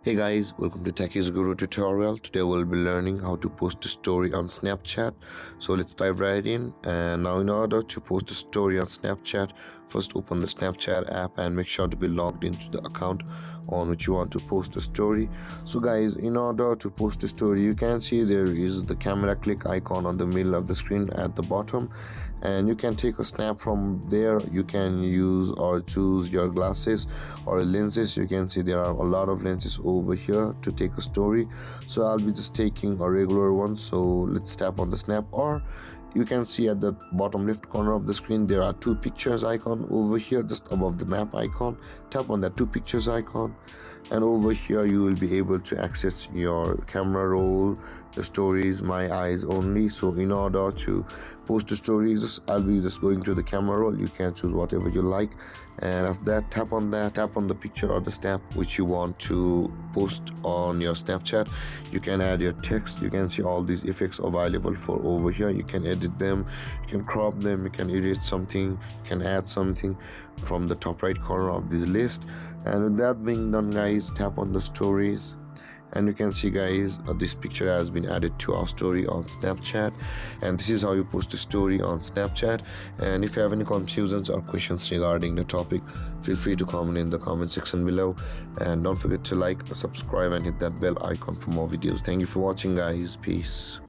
Hey guys, welcome to Techies Guru tutorial. Today we'll be learning how to post a story on Snapchat. So let's dive right in. And now in order to post a story on Snapchat, first open the Snapchat app and make sure to be logged into the account on which you want to post a story. So guys, in order to post a story, you can see there is the camera click icon on the middle of the screen at the bottom, and you can take a snap from there. You can use or choose your glasses or lenses. You can see there are a lot of lenses over here to take a story, so I'll be just taking a regular one. So let's tap on the snap, or you can see at the bottom left corner of the screen there are two pictures icon over here just above the map icon. Tap on that two pictures icon, and over here you will be able to access your camera roll, the stories, my eyes only. So in order to post a story, I'll be just going to the camera roll. You can choose whatever you like, and after that tap on the picture or the snap which you want to post on your Snapchat. You can add your text. You can see all these effects available for over here. You can edit them, you can crop them, you can edit something, you can add something from the top right corner of this list. And with that being done guys, tap on the stories, and you can see guys, this picture has been added to our story on Snapchat. And this is how you post a story on Snapchat. And if you have any confusions or questions regarding the topic, feel free to comment in the comment section below, and don't forget to like, subscribe and hit that bell icon for more videos. Thank you for watching guys. Peace.